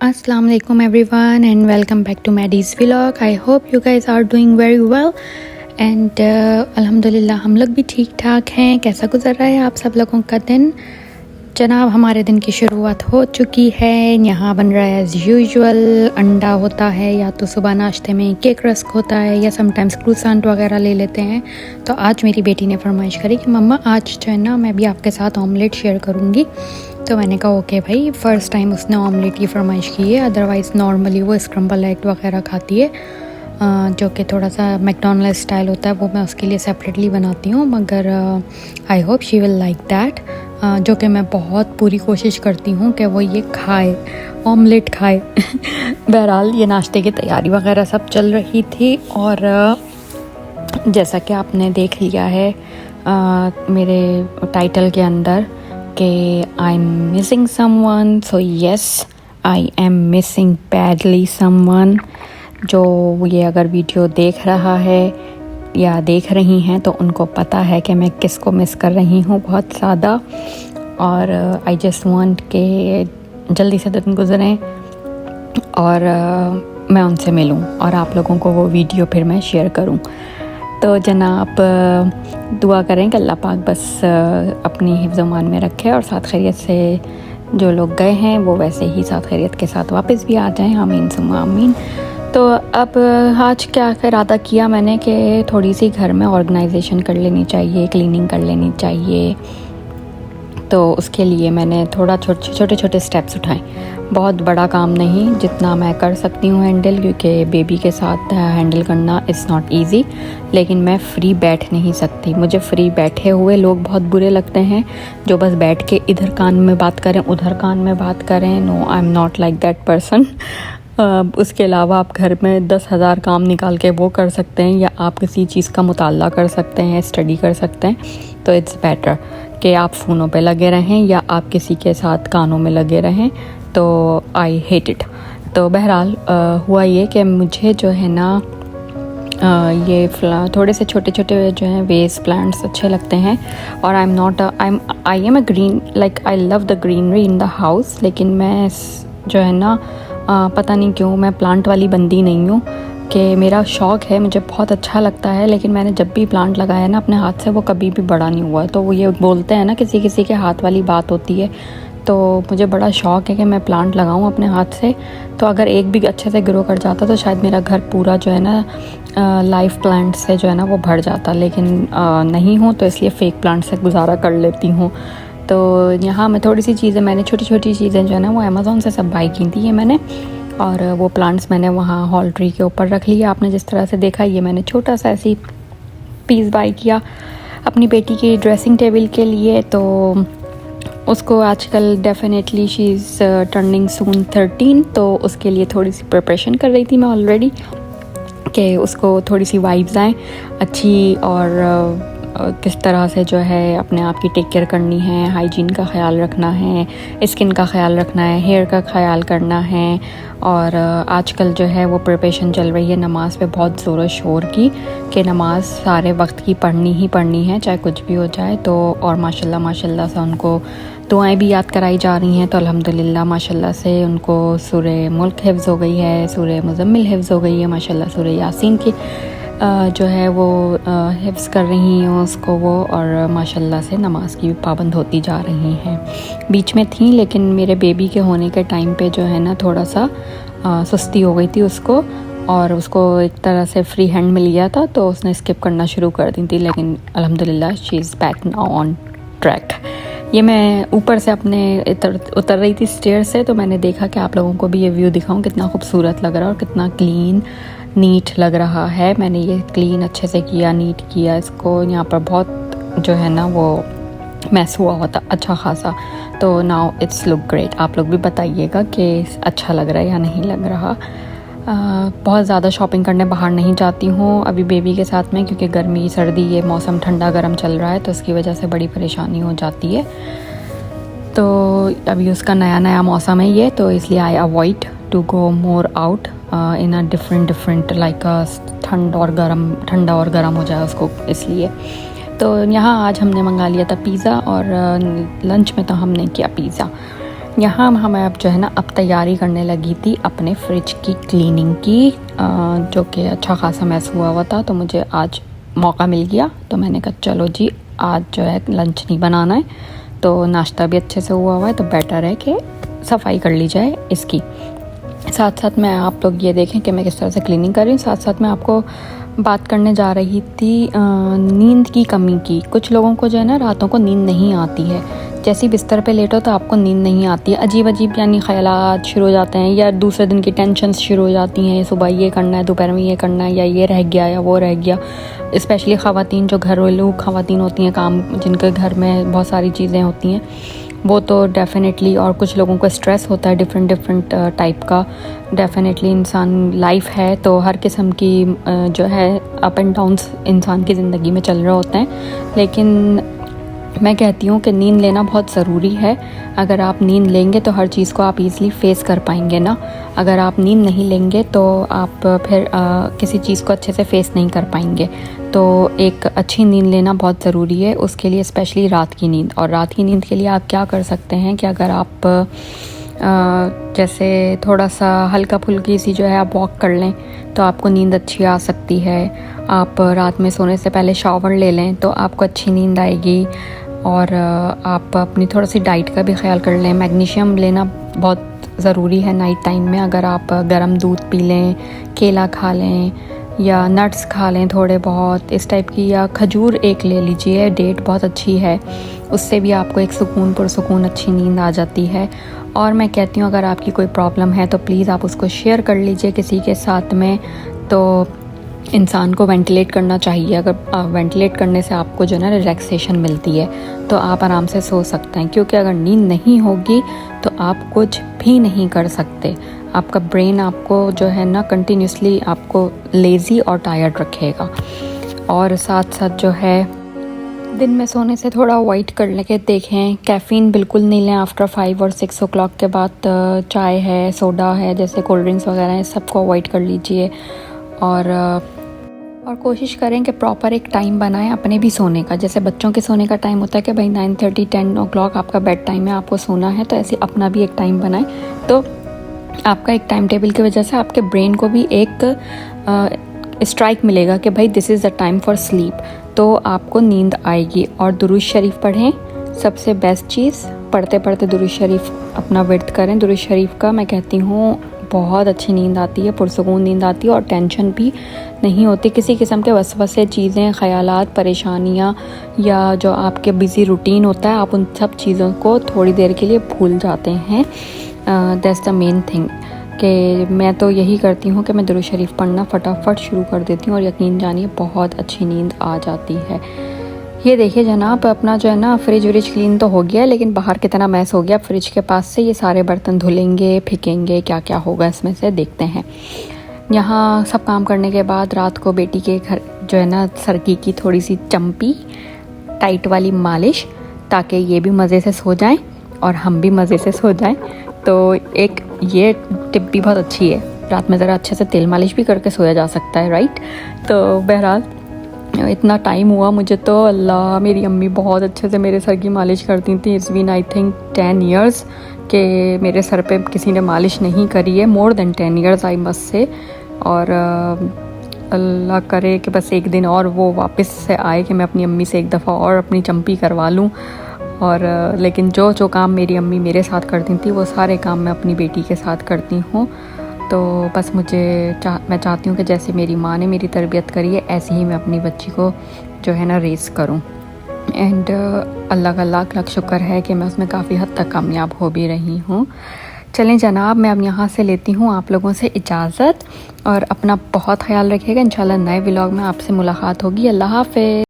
Assalamu alaikum everyone and welcome back to Maddie's vlog. I hope you guys are doing very well and अल्हम्दुलिल्लाह हम लोग भी ठीक ठाक हैं। कैसा गुजर रहा है आप सब लोगों का दिन? जनाब हमारे दिन की शुरुआत हो चुकी है। यहाँ बन रहा है एज़ यूजुअल, अंडा होता है या तो सुबह नाश्ते में केक रस्क होता है या समटाइम्स क्रूसेंट वगैरह ले लेते हैं। तो आज मेरी बेटी ने फरमाइश करी कि मम्मा आज जो है ना मैं भी आपके साथ ऑमलेट शेयर करूँगी। तो मैंने कहा ओके भाई। फ़र्स्ट टाइम उसने ऑमलेट की फरमाइश की है, अदरवाइज़ नॉर्मली वो स्क्रम्बल एग वगैरह खाती है जो कि थोड़ा सा मैकडॉनल्ड स्टाइल होता है, वो मैं उसके लिए सेपरेटली बनाती हूँ। मगर I hope she will like that, जो कि मैं बहुत पूरी कोशिश करती हूँ कि वो ये खाए, ऑमलेट खाए। बहरहाल ये नाश्ते की तैयारी वगैरह सब चल रही थी और जैसा कि आपने देख लिया है मेरे टाइटल के अंदर कि I am missing someone, so yes I am missing badly someone. जो ये अगर वीडियो देख रहा है या देख रही हैं तो उनको पता है कि मैं किसको मिस कर रही हूँ बहुत ज़्यादा। और आई जस्ट वांट के जल्दी से दिन गुजरें और मैं उनसे मिलूँ और आप लोगों को वो वीडियो फिर मैं शेयर करूँ। तो जनाब दुआ करें कि अल्लाह पाक बस अपनी हिफ्ज़-ओ-मान में रखे और साथ खैरियत से जो लोग गए हैं वो वैसे ही साथ खैरियत के साथ वापस भी आ जाएं, आमीन सुम्मा आमीन। तो अब आज क्या इरादा किया मैंने कि थोड़ी सी घर में ऑर्गेनाइजेशन कर लेनी चाहिए, क्लीनिंग कर लेनी चाहिए। तो उसके लिए मैंने थोड़ा छोटे छोटे स्टेप्स उठाए। बहुत बड़ा काम नहीं, जितना मैं कर सकती हूँ हैंडल, क्योंकि बेबी के साथ हैंडल करना इज़ नॉट इजी। लेकिन मैं फ्री बैठ नहीं सकती, मुझे फ्री बैठे हुए लोग बहुत बुरे लगते हैं जो बस बैठ के इधर कान में बात करें उधर कान में बात करें। No, I am not like that person. उसके अलावा आप घर में 10,000 काम निकाल के वो कर सकते हैं या आप किसी चीज़ का मुताला कर सकते हैं, स्टडी कर सकते हैं। तो इट्स बेटर कि आप फ़ोनों पे लगे रहें या आप किसी के साथ कानों में लगे रहें। तो आई हेट इट। तो बहरहाल हुआ ये कि मुझे जो है ना ये थोड़े से छोटे छोटे जो हैं वेस्ट प्लांट्स अच्छे लगते हैं। और I am a green, like I love the greenery in the house. लेकिन मैं जो है ना पता नहीं क्यों मैं प्लांट वाली बंदी नहीं हूँ कि मेरा शौक़ है, मुझे बहुत अच्छा लगता है। लेकिन मैंने जब भी प्लांट लगाया ना अपने हाथ से वो कभी भी बड़ा नहीं हुआ। तो वो ये बोलते हैं ना किसी किसी के हाथ वाली बात होती है। तो मुझे बड़ा शौक़ है कि मैं प्लांट लगाऊं अपने हाथ से। तो अगर एक भी अच्छे से ग्रो कर जाता तो शायद मेरा घर पूरा जो है ना लाइव प्लांट से जो है ना वो भर जाता। लेकिन नहीं हूँ तो इसलिए फ़ेक प्लांट से गुजारा कर लेती हूँ। तो यहाँ मैं थोड़ी सी चीज़ें, मैंने छोटी छोटी चीज़ें जो है ना वो अमेज़ॉन से सब बाई की थी ये मैंने। और वो प्लांट्स मैंने वहाँ हॉल ट्री के ऊपर रख लिया। आपने जिस तरह से देखा ये मैंने छोटा सा ऐसी पीस बाई किया अपनी बेटी की ड्रेसिंग टेबल के लिए। तो उसको आजकल डेफिनेटली शी इज़ टर्निंग सून 13, तो उसके लिए थोड़ी सी प्रिपरेशन कर रही थी मैं ऑलरेडी कि उसको थोड़ी सी वाइब्स आएँ अच्छी और किस तरह से जो है अपने आप की टेक केयर करनी है, हाइजीन का ख्याल रखना है, स्किन का ख्याल रखना है, हेयर का ख्याल करना है। और आजकल जो है वो प्रिपरेशन चल रही है नमाज़ पे बहुत ज़ोर शोर की कि नमाज़ सारे वक्त की पढ़नी ही पढ़नी है चाहे कुछ भी हो जाए। तो और माशाल्लाह से उनको दुआएं भी याद कराई जा रही हैं। तो अल्हम्दुलिल्लाह माशाल्लाह से उनको सूरे मुल्क हिफ्ज़ हो गई है, सूरे मुज़म्मिल हिफ्ज़ हो गई है, माशाल्लाह सूरे यासीन की जो है वो हिफ्ज़ कर रही हैं उसको वो। और माशाल्लाह से नमाज की भी पाबंद होती जा रही हैं। बीच में थी लेकिन मेरे बेबी के होने के टाइम पे जो है ना थोड़ा सा सुस्ती हो गई थी उसको, और उसको एक तरह से फ्री हैंड मिल गया था तो उसने स्किप करना शुरू कर दी थी। लेकिन अल्हम्दुलिल्लाह she is back now on track. ये मैं ऊपर से अपने उतर रही थी स्टेयर से, तो मैंने देखा कि आप लोगों को भी ये व्यू दिखाऊं कितना खूबसूरत लग रहा है और कितना क्लीन नीट लग रहा है। मैंने ये क्लीन अच्छे से किया, नीट किया इसको। यहाँ पर बहुत जो है ना वो मैस हुआ होता अच्छा खासा। तो नाउ इट्स लुक ग्रेट। आप लोग भी बताइएगा कि अच्छा लग रहा है या नहीं लग रहा। बहुत ज़्यादा शॉपिंग करने बाहर नहीं जाती हूँ अभी बेबी के साथ में, क्योंकि गर्मी सर्दी ये मौसम ठंडा गर्म चल रहा है तो उसकी वजह से बड़ी परेशानी हो जाती है। तो अभी उसका नया मौसम है ये, तो इसलिए I avoid to go more out in a different like ठंडा और गर्म हो जाए उसको, इसलिए। तो यहाँ आज हमने मंगा लिया था पिज़्ज़ा और लंच में तो हमने किया पिज़्ज़ा। यहाँ हमें अब जो है ना अब तैयारी करने लगी थी अपने फ्रिज की क्लीनिंग की, जो कि अच्छा खासा मैस हुआ था। तो मुझे आज मौका मिल गया, तो मैंने कहा चलो जी आज जो है लंच नहीं बनाना है, तो नाश्ता भी अच्छे से हुआ है, तो बेटर है कि सफाई कर ली जाए इसकी। साथ साथ में आप लोग ये देखें कि मैं किस तरह से क्लीनिंग कर रही हूँ। साथ साथ में आपको बात करने जा रही थी नींद की कमी की। कुछ लोगों को जो है ना रातों को नींद नहीं आती है, जैसे ही बिस्तर पे लेटो तो आपको नींद नहीं आती है, अजीब अजीब यानी ख्यालात शुरू हो जाते हैं, या दूसरे दिन की टेंशन शुरू हो जाती हैं, सुबह ये करना है, दोपहर में ये करना है, या ये रह गया या वो रह गया। स्पेशली ख़वातीन जो घरेलू ख़वातीन होती हैं, काम जिनके घर में बहुत सारी चीज़ें होती हैं, वो तो डेफ़िनेटली, और कुछ लोगों को स्ट्रेस होता है डिफरेंट टाइप का। डेफ़िनेटली इंसान लाइफ है तो हर किस्म की जो है अप एंड डाउन्स इंसान की ज़िंदगी में चल रहे होते हैं, लेकिन मैं कहती हूँ कि नींद लेना बहुत ज़रूरी है। अगर आप नींद लेंगे तो हर चीज़ को आप इजीली फेस कर पाएंगे ना। अगर आप नींद नहीं लेंगे तो आप फिर किसी चीज़ को अच्छे से फेस नहीं कर पाएंगे। तो एक अच्छी नींद लेना बहुत ज़रूरी है, उसके लिए स्पेशली रात की नींद। और रात की नींद के लिए आप क्या कर सकते हैं कि अगर आप जैसे थोड़ा सा हल्का फुल्की सी जो है आप वॉक कर लें तो आपको नींद अच्छी आ सकती है। आप रात में सोने से पहले शावर ले लें तो आपको अच्छी नींद आएगी। और आप अपनी थोड़ी सी डाइट का भी ख्याल कर लें। मैग्नीशियम लेना बहुत ज़रूरी है नाइट टाइम में। अगर आप गर्म दूध पी लें, केला खा लें या नट्स खा लें थोड़े बहुत इस टाइप की, या खजूर एक ले लीजिए, डेट बहुत अच्छी है, उससे भी आपको एक सुकून पुरसुकून अच्छी नींद आ जाती है। और मैं कहती हूँ अगर आपकी कोई प्रॉब्लम है तो प्लीज़ आप उसको शेयर कर लीजिए किसी के साथ में। तो इंसान को वेंटिलेट करना चाहिए। अगर वेंटिलेट करने से आपको जो है ना रिलैक्सेशन मिलती है तो आप आराम से सो सकते हैं, क्योंकि अगर नींद नहीं होगी तो आप कुछ भी नहीं कर सकते। आपका ब्रेन आपको जो है ना कंटिन्यूसली आपको लेज़ी और टायर्ड रखेगा। और साथ साथ जो है दिन में सोने से थोड़ा अवॉइड कर लेके देखें। कैफ़ीन बिल्कुल नहीं लें आफ्टर 5 और 6 ओ क्लॉक के बाद। चाय है, सोडा है, जैसे कोल्ड ड्रिंक्स वगैरह हैं, सबको अवॉइड कर लीजिए। और कोशिश करें कि प्रॉपर एक टाइम बनाएं अपने भी सोने का। जैसे बच्चों के सोने का टाइम होता है कि भाई 9:30 10 ओ क्लॉक आपका बेड टाइम है, आपको सोना है, तो ऐसे अपना भी एक टाइम बनाएं। तो आपका एक टाइम टेबल की वजह से आपके ब्रेन को भी एक स्ट्राइक मिलेगा कि भाई this is the time for sleep, तो आपको नींद आएगी। और दुरूद शरीफ पढ़ें, सबसे बेस्ट चीज़। पढ़ते पढ़ते दुरूद शरीफ अपना विर्द करें। दुरूद शरीफ का मैं कहती हूँ बहुत अच्छी नींद आती है, पुरसुकून नींद आती है, और टेंशन भी नहीं होती। किसी किस्म के वसवसे चीज़ें, ख़यालात, परेशानियाँ या जो आपके बिज़ी रूटीन होता है, आप उन सब चीज़ों को थोड़ी देर के लिए भूल जाते हैं। दैट्स द मेन थिंग कि मैं तो यही करती हूँ कि मैं दुरूद शरीफ पढ़ना फटाफट शुरू कर देती हूँ और यकीन जानिए बहुत अच्छी नींद आ जाती है। ये देखिए जनाब, अपना जो है ना फ्रिज व्रिज क्लीन तो हो गया, लेकिन बाहर कितना मैस हो गया फ्रिज के पास से। ये सारे बर्तन धुलेंगे, फेंकेंगे, क्या क्या होगा इसमें से देखते हैं। यहाँ सब काम करने के बाद रात को बेटी के घर जो है ना सरकी की थोड़ी सी चंपी टाइट वाली मालिश, ताकि ये भी मज़े से सो जाएं और हम भी मज़े से सो जाएं। तो एक ये टिप भी बहुत अच्छी है, रात में ज़रा अच्छे से तेल मालिश भी करके सोया जा सकता है, राइट। तो बहरहाल इतना टाइम हुआ मुझे तो, अल्लाह, मेरी अम्मी बहुत अच्छे से मेरे सर की मालिश करती थी। It's been I think 10 years कि मेरे सर पे किसी ने मालिश नहीं करी है, more than 10 years I must say. और अल्लाह करे कि बस एक दिन और वो वापस से आए कि मैं अपनी अम्मी से एक दफ़ा और अपनी चंपी करवा लूँ। और लेकिन जो काम मेरी अम्मी मेरे साथ करती थी वो सारे काम मैं अपनी बेटी के साथ करती हूँ। तो बस मैं चाहती हूँ कि जैसे मेरी माँ ने मेरी तरबियत करी है ऐसे ही मैं अपनी बच्ची को जो है ना रेस करूँ। एंड अल्लाह का लाख लाख शुक्र है कि मैं उसमें काफ़ी हद तक कामयाब हो भी रही हूँ। चलें जनाब, मैं अब यहाँ से लेती हूँ आप लोगों से इजाज़त, और अपना बहुत ख्याल रखिएगा। इंशाल्लाह नए व्लॉग में आपसे मुलाकात होगी। अल्लाह हाफ़िज़।